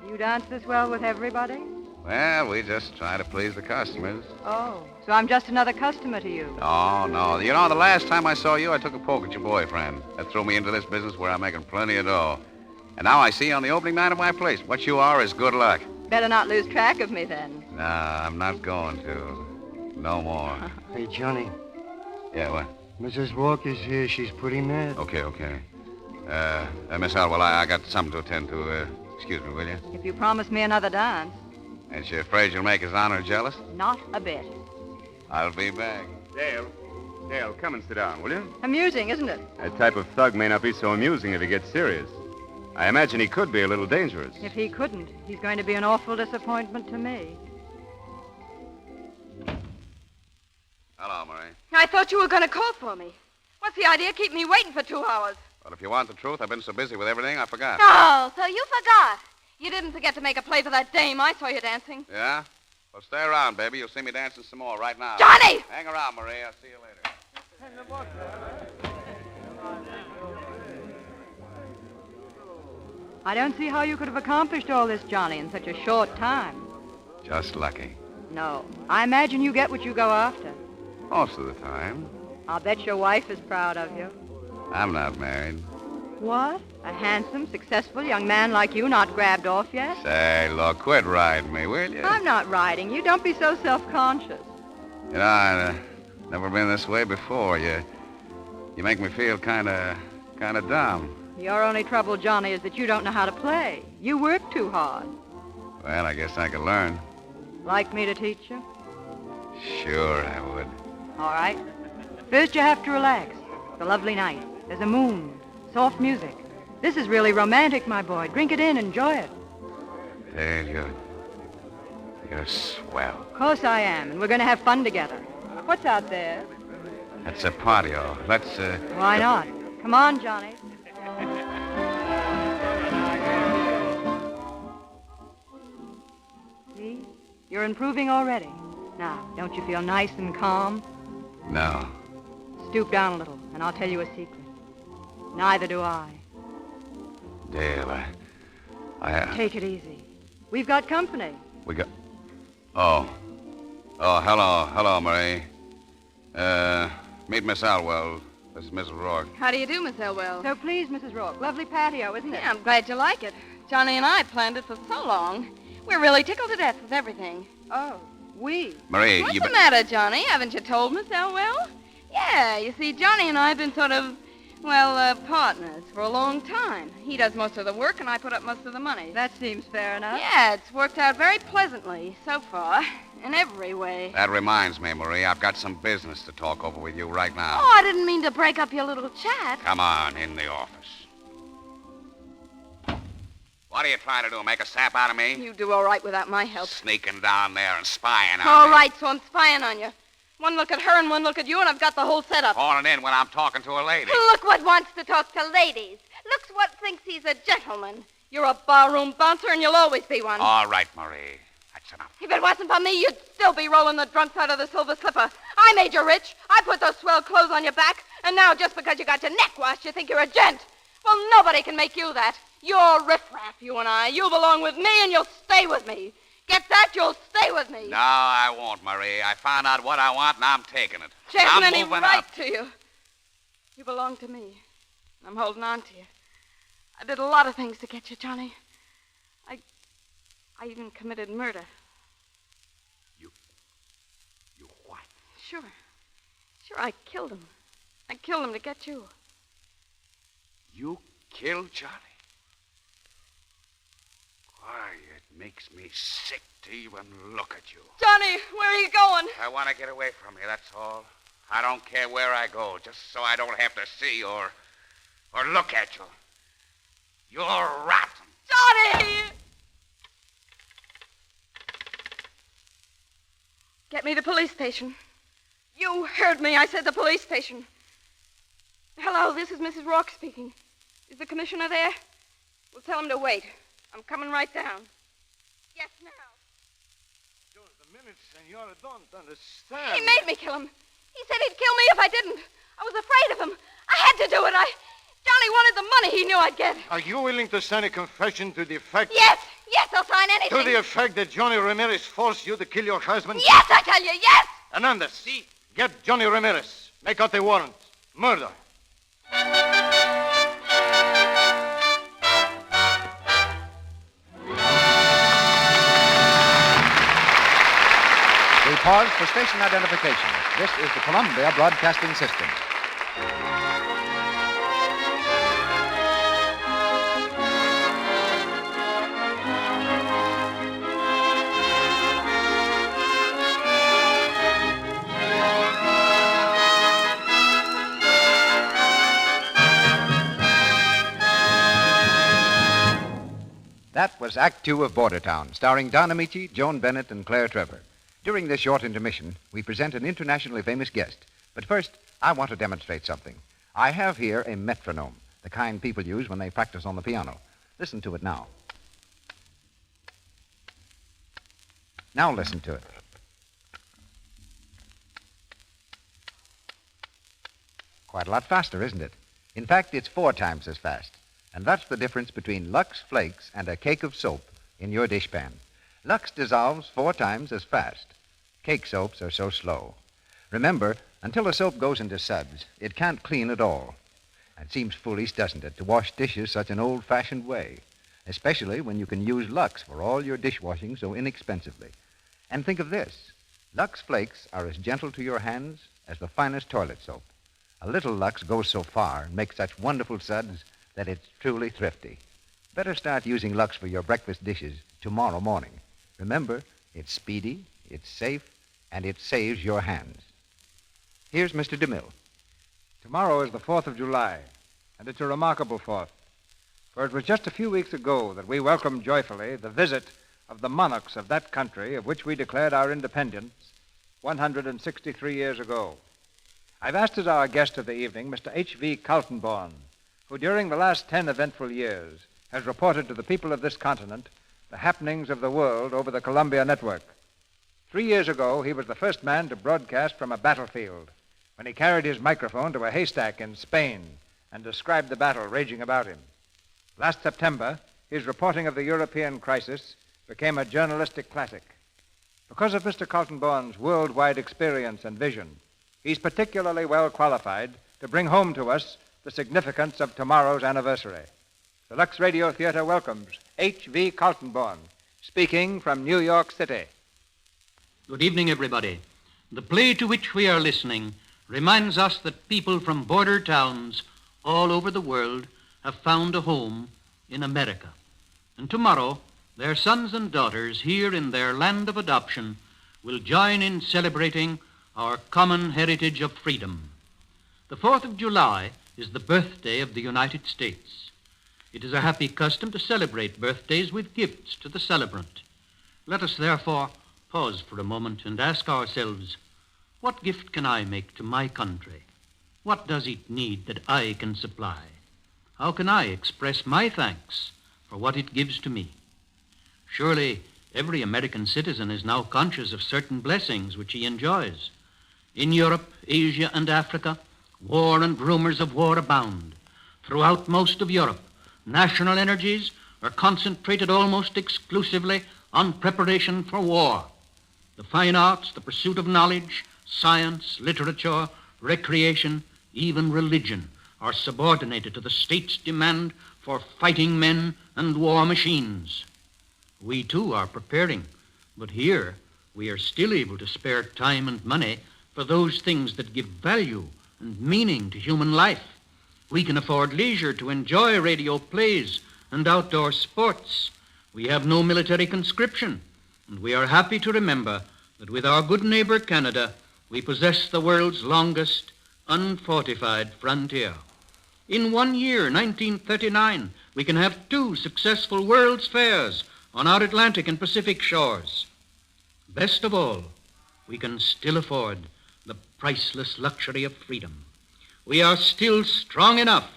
Do you dance this well with everybody? Well, we just try to please the customers. Oh, so I'm just another customer to you. Oh, no. You know, the last time I saw you, I took a poke at your boyfriend. That threw me into this business where I'm making plenty of dough. And now I see you on the opening night of my place. What you are is good luck. Better not lose track of me, then. Nah, I'm not going to. No more. Hey, Johnny. Yeah, what? Mrs. Walker's here. She's pretty mad. Okay. Miss Elwell, I got something to attend to. Excuse me, will you? If you promise me another dance. Ain't you afraid you'll make his honor jealous? Not a bit. I'll be back. Dale, come and sit down, will you? Amusing, isn't it? That type of thug may not be so amusing if he gets serious. I imagine he could be a little dangerous. If he couldn't, he's going to be an awful disappointment to me. Hello, Marie. I thought you were going to call for me. What's the idea? Keep me waiting for 2 hours. Well, if you want the truth, I've been so busy with everything, I forgot. Oh, so you forgot. You didn't forget to make a play for that dame. I saw you dancing. Yeah? Well, stay around, baby. You'll see me dancing some more right now. Johnny! Hang around, Marie. I'll see you later. I don't see how you could have accomplished all this, Johnny, in such a short time. Just lucky. No. I imagine you get what you go after. Most of the time. I'll bet your wife is proud of you. I'm not married. What? A handsome, successful young man like you not grabbed off yet? Say, look, quit riding me, will you? I'm not riding you. Don't be so self-conscious. You know, I've never been this way before. You make me feel kind of dumb. Your only trouble, Johnny, is that you don't know how to play. You work too hard. Well, I guess I could learn. Like me to teach you? Sure, I would. All right. First, you have to relax. It's a lovely night. There's a moon, soft music. This is really romantic, my boy. Drink it in, enjoy it. Dale, you're swell. Of course I am, and we're going to have fun together. What's out there? That's a patio. Let's, Why not? Come on, Johnny. See? You're improving already. Now, don't you feel nice and calm? No. Stoop down a little, and I'll tell you a secret. Neither do I. Dale, I... Take it easy. We've got company. We got... Oh, hello, Marie. Meet Miss Elwell. This is Mrs. Rourke. How do you do, Miss Elwell? So pleased, Mrs. Rourke. Lovely patio, isn't it? Yeah, I'm glad you like it. Johnny and I planned it for so long. We're really tickled to death with everything. Oh, we? Marie, What's the matter, Johnny? Haven't you told Miss Elwell? Yeah, you see, Johnny and I have been sort of, partners for a long time. He does most of the work, and I put up most of the money. That seems fair enough. Yeah, it's worked out very pleasantly so far, in every way. That reminds me, Marie, I've got some business to talk over with you right now. Oh, I didn't mean to break up your little chat. Come on, in the office. What are you trying to do, make a sap out of me? You do all right without my help. Sneaking down there and spying on All me. right, so I'm spying on you. One look at her and one look at you, and I've got the whole setup. Calling in when I'm talking to a lady. Look what wants to talk to ladies. Looks what thinks he's a gentleman. You're a barroom bouncer, and you'll always be one. All right, Marie. That's enough. If it wasn't for me, you'd still be rolling the drunk side of the silver slipper. I made you rich. I put those swell clothes on your back. And now, just because you got your neck washed, you think you're a gent. Well, nobody can make you that. You're riffraff, you and I. You belong with me, and you'll stay with me. Get that? You'll stay with me. No, I won't, Marie. I found out what I want, and I'm taking it. She hasn't I'm any moving right up. to you. You belong to me. I'm holding on to you. I did a lot of things to get you, Johnny. I even committed murder. You what? Sure, I killed him. I killed him to get you. You killed Johnny? Why, it makes me sick to even look at you. Johnny, where are you going? I want to get away from you, that's all. I don't care where I go, just so I don't have to see or look at you. You're rotten. Johnny! Get me the police station. You heard me. I said the police station. Hello, this is Mrs. Rourke speaking. Is the commissioner there? We'll tell him to wait. I'm coming right down. Yes, now. Just a minute, senor. I don't understand. He made me kill him. He said he'd kill me if I didn't. I was afraid of him. I had to do it. Johnny wanted the money he knew I'd get. Are you willing to sign a confession to the effect... Yes, I'll sign anything. To the effect that Johnny Ramirez forced you to kill your husband? Yes, I tell you, yes! Hernandez, get Johnny Ramirez. Make out the warrant. Murder. We pause for station identification. This is the Columbia Broadcasting System. That was Act Two of Bordertown, starring Don Ameche, Joan Bennett, and Claire Trevor. During this short intermission, we present an internationally famous guest. But first, I want to demonstrate something. I have here a metronome, the kind people use when they practice on the piano. Listen to it now. Now listen to it. Quite a lot faster, isn't it? In fact, it's 4 times as fast. And that's the difference between Lux Flakes and a cake of soap in your dishpan. Lux dissolves 4 times as fast. Cake soaps are so slow. Remember, until a soap goes into suds, it can't clean at all. It seems foolish, doesn't it, to wash dishes such an old-fashioned way, especially when you can use Lux for all your dishwashing so inexpensively. And think of this. Lux Flakes are as gentle to your hands as the finest toilet soap. A little Lux goes so far and makes such wonderful suds that it's truly thrifty. Better start using Lux for your breakfast dishes tomorrow morning. Remember, it's speedy, it's safe, and it saves your hands. Here's Mr. DeMille. Tomorrow is the 4th of July, and it's a remarkable 4th. For it was just a few weeks ago that we welcomed joyfully the visit of the monarchs of that country of which we declared our independence 163 years ago. I've asked as our guest of the evening Mr. H.V. Kaltenborn, who during the last 10 eventful years has reported to the people of this continent the happenings of the world over the Columbia Network. 3 years ago, he was the first man to broadcast from a battlefield when he carried his microphone to a haystack in Spain and described the battle raging about him. Last September, his reporting of the European crisis became a journalistic classic. Because of Mr. Kaltenborn's worldwide experience and vision, he's particularly well qualified to bring home to us the significance of tomorrow's anniversary. The Lux Radio Theatre welcomes H.V. Kaltenborn, speaking from New York City. Good evening, everybody. The play to which we are listening reminds us that people from border towns all over the world have found a home in America. And tomorrow, their sons and daughters here in their land of adoption will join in celebrating our common heritage of freedom. The 4th of July is the birthday of the United States. It is a happy custom to celebrate birthdays with gifts to the celebrant. Let us therefore pause for a moment and ask ourselves, what gift can I make to my country? What does it need that I can supply? How can I express my thanks for what it gives to me? Surely every American citizen is now conscious of certain blessings which he enjoys. In Europe, Asia, and Africa, war and rumors of war abound. Throughout most of Europe, national energies are concentrated almost exclusively on preparation for war. The fine arts, the pursuit of knowledge, science, literature, recreation, even religion are subordinated to the state's demand for fighting men and war machines. We, too, are preparing, but here we are still able to spare time and money for those things that give value and meaning to human life. We can afford leisure to enjoy radio plays and outdoor sports. We have no military conscription, and we are happy to remember that with our good neighbor Canada, we possess the world's longest unfortified frontier. In 1 year, 1939, we can have 2 successful World's Fairs on our Atlantic and Pacific shores. Best of all, we can still afford the priceless luxury of freedom. We are still strong enough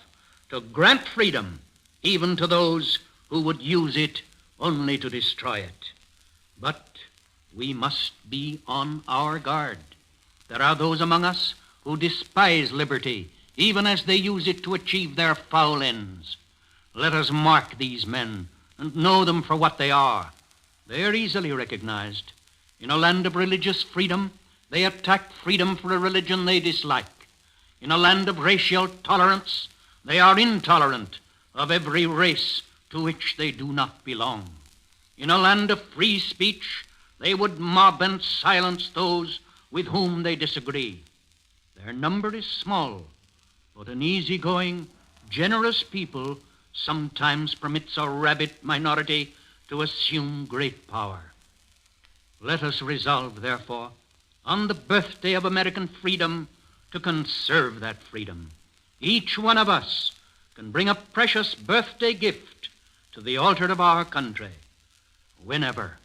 to grant freedom even to those who would use it only to destroy it. But we must be on our guard. There are those among us who despise liberty, even as they use it to achieve their foul ends. Let us mark these men and know them for what they are. They are easily recognized. In a land of religious freedom, they attack freedom for a religion they dislike. In a land of racial tolerance, they are intolerant of every race to which they do not belong. In a land of free speech, they would mob and silence those with whom they disagree. Their number is small, but an easygoing, generous people sometimes permits a rabid minority to assume great power. Let us resolve, therefore, on the birthday of American freedom to conserve that freedom. Each one of us can bring a precious birthday gift to the altar of our country. Whenever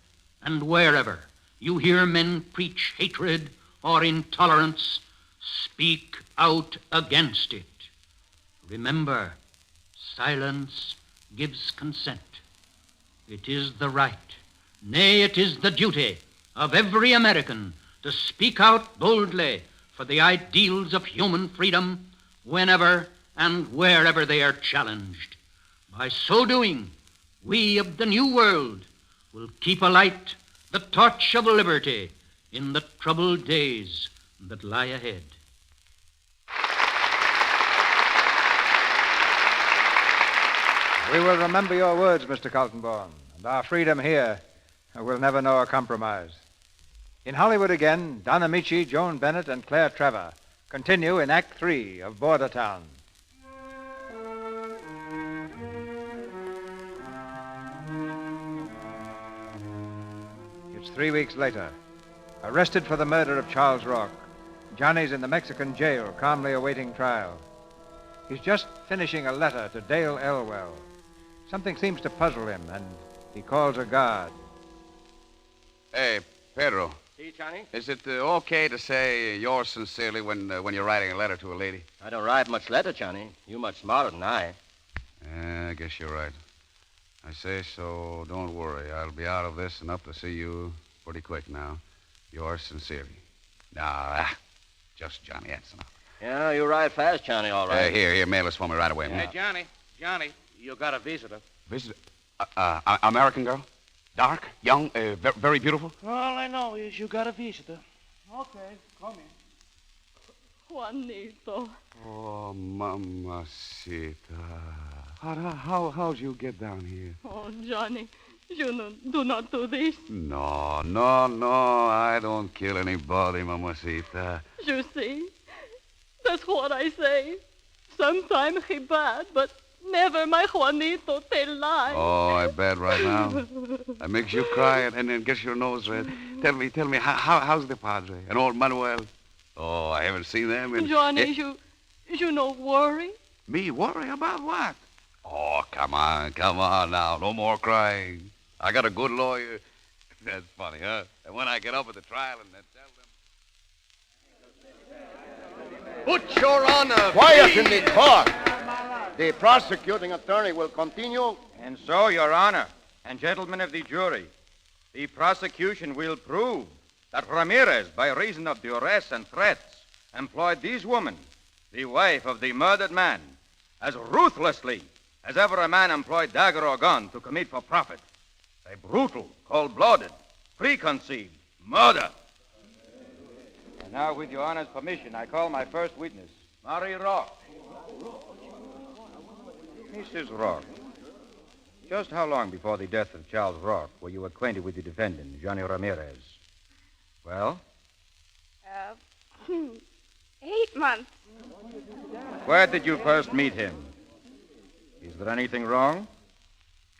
and wherever you hear men preach hatred or intolerance, speak out against it. Remember, silence gives consent. It is the right, nay, it is the duty of every American to speak out boldly for the ideals of human freedom whenever and wherever they are challenged. By so doing, we of the New World will keep alight the torch of liberty in the troubled days that lie ahead. We will remember your words, Mr. Kaltenborn, and our freedom here will never know a compromise. In Hollywood again, Don Ameche, Joan Bennett, and Claire Trevor continue in Act 3 of Bordertown. It's 3 weeks later. arrested for the murder of Charles Rock. Johnny's in the Mexican jail, calmly awaiting trial. He's just finishing a letter to Dale Elwell. Something seems to puzzle him, and he calls a guard. Hey, Pedro. See, Johnny? Is it okay to say yours sincerely when you're writing a letter to a lady? I don't write much letter, Johnny. You much smarter than I. I guess you're right. I say so, don't worry. I'll be out of this and up to see you pretty quick now. Yours sincerely. Nah, just Johnny, that's enough. Yeah, you ride fast, Johnny, all right. Here, mail this for me right away. Hey, Johnny, you got a visitor. Visitor? American girl? Dark, young, very beautiful? All I know is you got a visitor. Okay, come in. Juanito. Oh, mamacita. How'd you get down here? Oh, Johnny, you do not do this. No, I don't kill anybody, mamacita. You see, that's what I say. Sometimes he bad, but never my Juanito tell lie. Oh, I bet right now. That makes you cry and then gets your nose red. Tell me, how's the padre and old Manuel? Oh, I haven't seen them in... Johnny, you no worry? Me worry about what? Oh, come on now. No more crying. I got a good lawyer. That's funny, huh? And when I get up at the trial and then tell them... Put your honor. Quiet in the court. The prosecuting attorney will continue. And so, Your Honor, and gentlemen of the jury, the prosecution will prove that Ramirez, by reason of duress and threats, employed this woman, the wife of the murdered man, as ruthlessly as ever a man employed dagger or gun to commit for profit. A brutal, cold-blooded, preconceived murder. And now, with Your Honor's permission, I call my first witness, Mary Rock. Mrs. Rock, just how long before the death of Charles Rock were you acquainted with the defendant, Johnny Ramirez? Well? 8 months. Where did you first meet him? Is there anything wrong?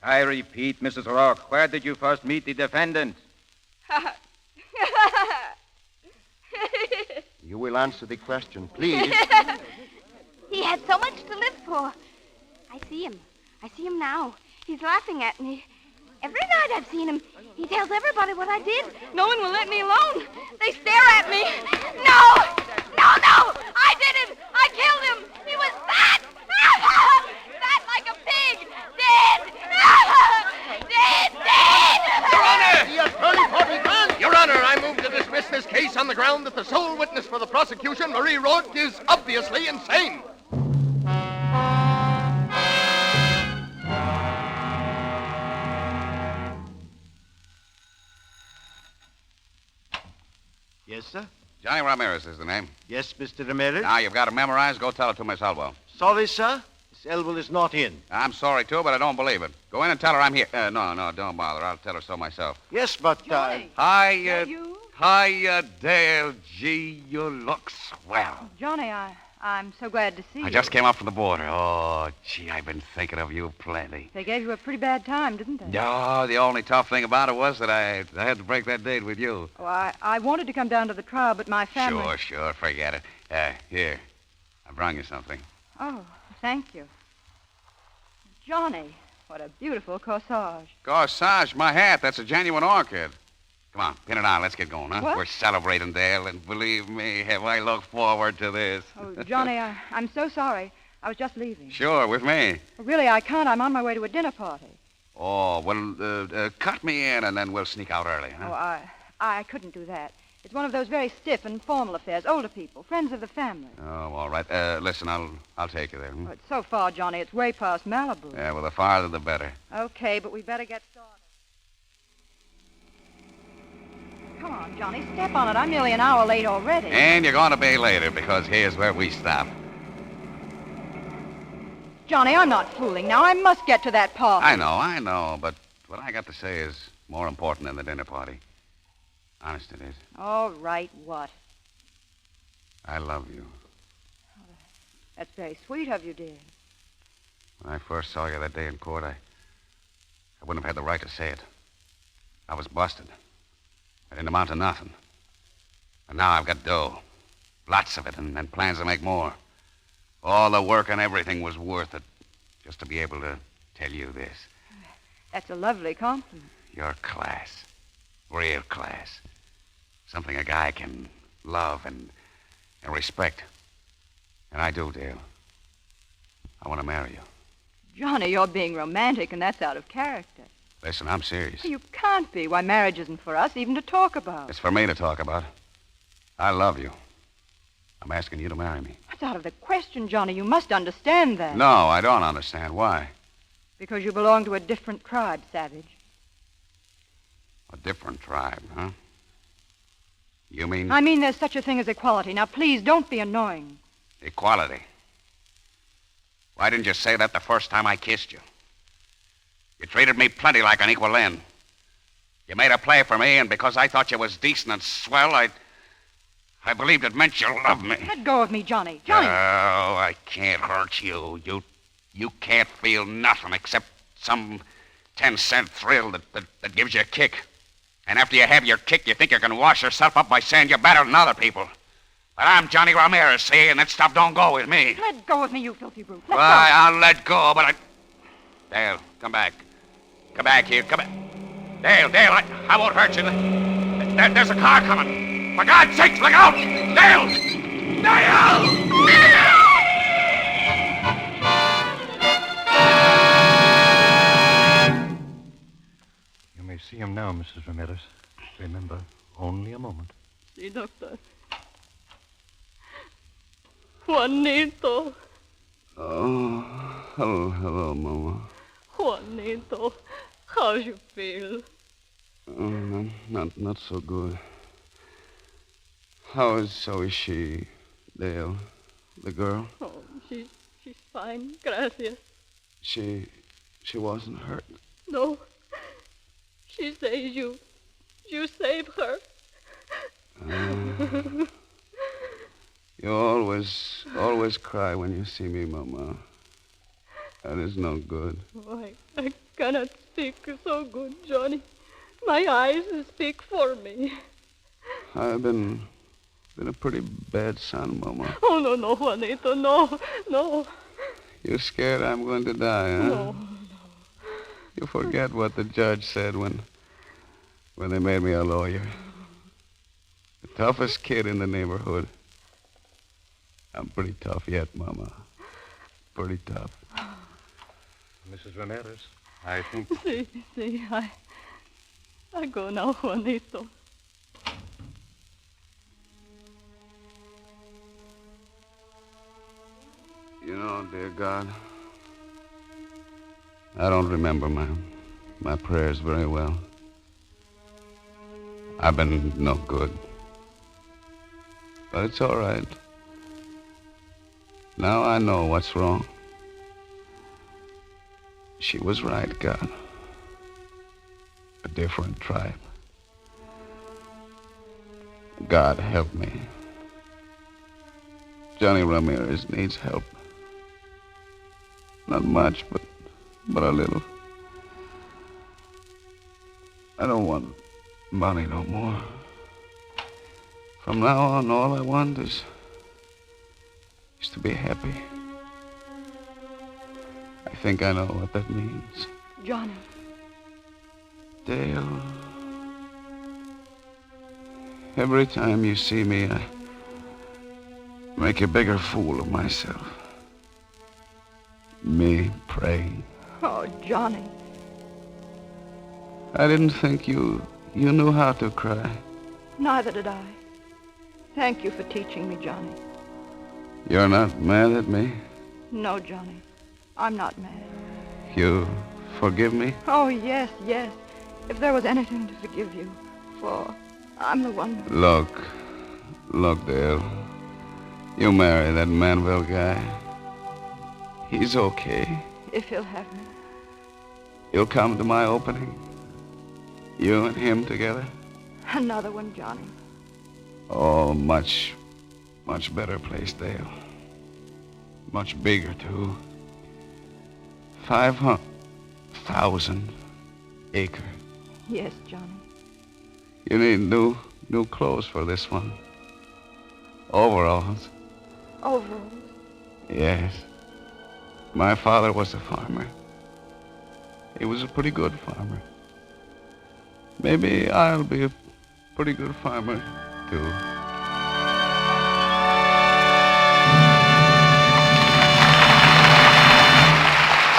I repeat, Mrs. Rock, where did you first meet the defendant? You will answer the question, please. He had so much to live for. I see him now. He's laughing at me. Every night I've seen him. He tells everybody what I did. No one will let me alone. They stare at me. No! I did it! I killed him! He was fat! Fat like a pig! Dead! Dead! Your Honor, I move to dismiss this case on the ground that the sole witness for the prosecution, Marie Rourke, is obviously insane. Yes, sir? Johnny Ramirez is the name. Yes, Mr. Ramirez? Now, you've got to memorize. Go tell it to Miss Elwell. Sorry, sir. Miss Elwell is not in. I'm sorry, too, but I don't believe it. Go in and tell her I'm here. No, don't bother. I'll tell her so myself. Yes, but, Hiya, Dale. Gee, you look swell. Johnny, I'm so glad to see you. I just came up from the border. Oh, gee, I've been thinking of you plenty. They gave you a pretty bad time, didn't they? No, the only tough thing about it was that I had to break that date with you. Oh, I wanted to come down to the trial, but my family... Sure, forget it. Here, I brought you something. Oh, thank you. Johnny, what a beautiful corsage. Corsage, my hat. That's a genuine orchid. Come on, pin it on. Let's get going, huh? What? We're celebrating, Dale, and believe me, have I looked forward to this. Oh, Johnny, I'm so sorry. I was just leaving. Sure, with me. Well, really, I can't. I'm on my way to a dinner party. Oh, well, cut me in, and then we'll sneak out early, huh? Oh, I couldn't do that. It's one of those very stiff and formal affairs. Older people, friends of the family. Oh, all right. Listen, I'll take you there. Oh, it's so far, Johnny. It's way past Malibu. Yeah, well, the farther the better. Okay, but we better get started. Come on, Johnny, step on it. I'm nearly an hour late already. And you're going to be later, because here's where we stop. Johnny, I'm not fooling now. I must get to that party. I know, but what I got to say is more important than the dinner party. Honest it is. All right, what? I love you. That's very sweet of you, dear. When I first saw you that day in court, I wouldn't have had the right to say it. I was busted. I didn't amount to nothing. And now I've got dough. Lots of it, and plans to make more. All the work and everything was worth it just to be able to tell you this. That's a lovely compliment. You're class. Real class. Something a guy can love and respect. And I do, Dale. I want to marry you. Johnny, you're being romantic, and that's out of character. Listen, I'm serious. You can't be. Why, marriage isn't for us even to talk about. It's for me to talk about. I love you. I'm asking you to marry me. That's out of the question, Johnny. You must understand that. No, I don't understand. Why? Because you belong to a different tribe, Savage. A different tribe, huh? You mean... I mean there's such a thing as equality. Now, please, don't be annoying. Equality. Why didn't you say that the first time I kissed you? You treated me plenty like an equal then. You made a play for me, and because I thought you was decent and swell, I believed it meant you loved me. Let go of me, Johnny. Johnny! Oh, I can't hurt you. You can't feel nothing except some 10-cent thrill that gives you a kick. And after you have your kick, you think you can wash yourself up by saying you're better than other people. But I'm Johnny Ramirez, see, and that stuff don't go with me. Let go of me, you filthy brute. Let Why, go. I'll let go, but I... Dale, come back. Come back here, come back. Dale, I won't hurt you. There's a car coming. For God's sake, look out! Dale! Dale! You may see him now, Mrs. Ramirez. Remember, only a moment. See, Doctor. Juanito. Oh, hello, Mama. Juanito, how you feel? Oh, not so good. So is she, Dale, the girl? Oh, she's fine, gracias. She wasn't hurt. No, she says you saved her. You always cry when you see me, Mama. That is no good. Oh, I cannot speak so good, Johnny. My eyes speak for me. I've been a pretty bad son, Mama. Oh, no, Juanito, no. You're scared I'm going to die, huh? No. You forget what the judge said when they made me a lawyer. The toughest kid in the neighborhood. I'm pretty tough yet, Mama. Pretty tough. Mrs. Ramirez, I think... See, I go now, Juanito. You know, dear God, I don't remember my prayers very well. I've been no good. But it's all right. Now I know what's wrong. She was right, God. A different tribe. God help me. Johnny Ramirez needs help. Not much, but a little. I don't want money no more. From now on, all I want is to be happy. I think I know what that means. Johnny. Dale. Every time you see me, I make a bigger fool of myself. Me praying. Oh, Johnny. I didn't think you knew how to cry. Neither did I. Thank you for teaching me, Johnny. You're not mad at me? No, Johnny. I'm not mad. You forgive me? Oh, yes. If there was anything to forgive you for, I'm the one. Look, Dale. You marry that Manville guy. He's okay. If he'll have me. You'll come to my opening? You and him together? Another one, Johnny. Oh, much better place, Dale. Much bigger, too. 500,000 acre. Yes, Johnny. You need new clothes for this one. Overalls. Overalls? Yes. My father was a farmer. He was a pretty good farmer. Maybe I'll be a pretty good farmer, too.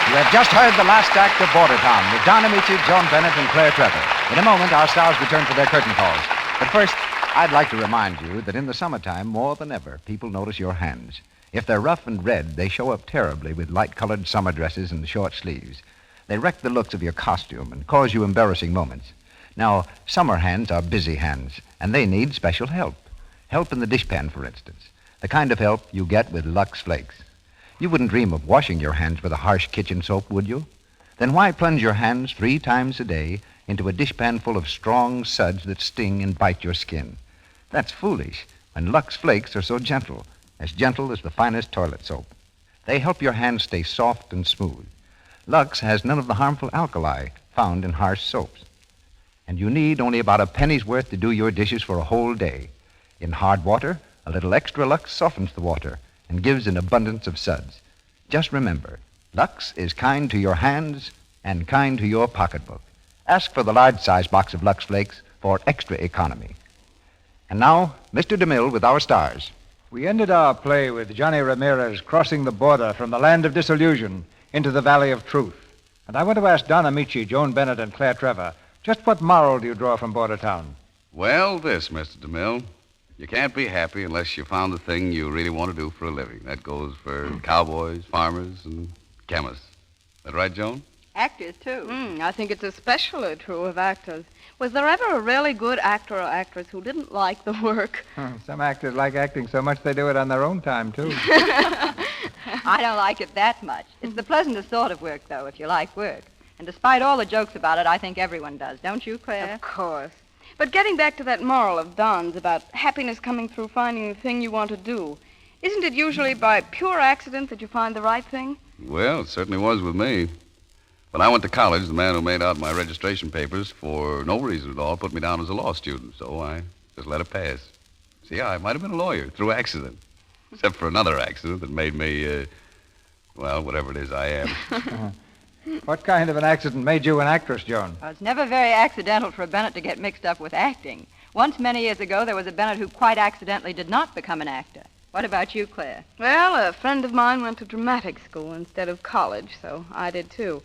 You have just heard the last act of Bordertown with Don Ameche, Joan Bennett, and Claire Trevor. In a moment, our stars return for their curtain calls. But first, I'd like to remind you that in the summertime, more than ever, people notice your hands. If they're rough and red, they show up terribly with light-colored summer dresses and short sleeves. They wreck the looks of your costume and cause you embarrassing moments. Now, summer hands are busy hands, and they need special help. Help in the dishpan, for instance. The kind of help you get with Lux Flakes. You wouldn't dream of washing your hands with a harsh kitchen soap, would you? Then why plunge your hands 3 times a day into a dishpan full of strong suds that sting and bite your skin? That's foolish when Lux Flakes are so gentle as the finest toilet soap. They help your hands stay soft and smooth. Lux has none of the harmful alkali found in harsh soaps. And you need only about a penny's worth to do your dishes for a whole day. In hard water, a little extra Lux softens the water and gives an abundance of suds. Just remember, Lux is kind to your hands and kind to your pocketbook. Ask for the large-size box of Lux Flakes for extra economy. And now, Mr. DeMille with our stars. We ended our play with Johnny Ramirez crossing the border from the land of disillusion into the valley of truth. And I want to ask Don Ameche, Joan Bennett, and Claire Trevor, just what moral do you draw from Bordertown? Well, this, Mr. DeMille. You can't be happy unless you found the thing you really want to do for a living. That goes for cowboys, farmers, and chemists. Is that right, Joan? Actors, too. I think it's especially true of actors. Was there ever a really good actor or actress who didn't like the work? Some actors like acting so much they do it on their own time, too. I don't like it that much. It's the pleasantest sort of work, though, if you like work. And despite all the jokes about it, I think everyone does. Don't you, Claire? Of course. But getting back to that moral of Don's about happiness coming through finding the thing you want to do, isn't it usually by pure accident that you find the right thing? Well, it certainly was with me. When I went to college, the man who made out my registration papers for no reason at all put me down as a law student, so I just let it pass. See, I might have been a lawyer through accident, except for another accident that made me, well, whatever it is I am. What kind of an accident made you an actress, Joan? Well, it's never very accidental for a Bennett to get mixed up with acting. Once, many years ago, there was a Bennett who quite accidentally did not become an actor. What about you, Claire? Well, a friend of mine went to dramatic school instead of college, so I did too.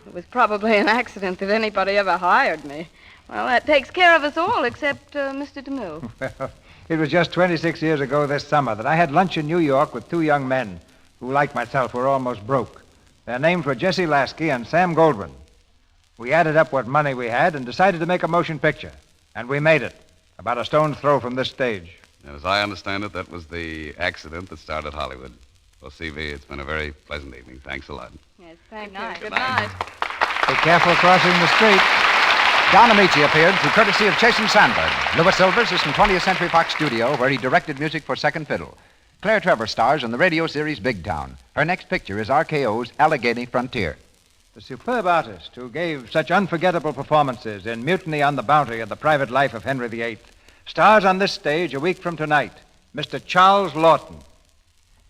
It was probably an accident that anybody ever hired me. Well, that takes care of us all except Mr. DeMille. Well, it was just 26 years ago this summer that I had lunch in New York with 2 young men who, like myself, were almost broke. Their names were Jesse Lasky and Sam Goldwyn. We added up what money we had and decided to make a motion picture. And we made it, about a stone's throw from this stage. As I understand it, that was the accident that started Hollywood. Well, C.V., it's been a very pleasant evening. Thanks a lot. Yes, thank you. night. Good night. Be careful crossing the street. Don Ameche appeared through courtesy of Chasen Sandberg. Louis Silvers is from 20th Century Fox Studio, where he directed music for second fiddle. Claire Trevor stars in the radio series Big Town. Her next picture is RKO's Allegheny Frontier. The superb artist who gave such unforgettable performances in Mutiny on the Bounty and the Private Life of Henry VIII stars on this stage a week from tonight, Mr. Charles Lawton.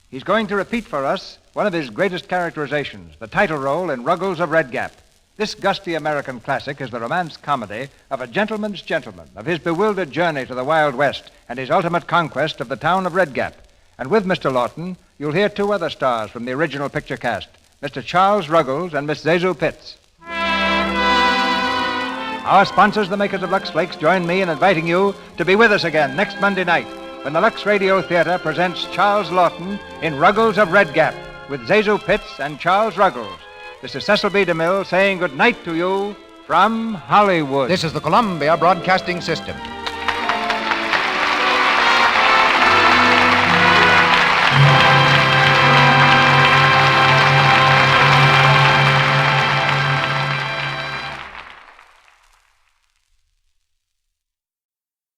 He's going to repeat for us one of his greatest characterizations, the title role in Ruggles of Red Gap. This gusty American classic is the romance comedy of a gentleman's gentleman, of his bewildered journey to the Wild West and his ultimate conquest of the town of Red Gap. And with Mr. Lawton, you'll hear 2 other stars from the original picture cast, Mr. Charles Ruggles and Miss Zazu Pitts. Our sponsors, the makers of Lux Flakes, join me in inviting you to be with us again next Monday night when the Lux Radio Theatre presents Charles Lawton in Ruggles of Red Gap with Zazu Pitts and Charles Ruggles. This is Cecil B. DeMille saying good night to you from Hollywood. This is the Columbia Broadcasting System.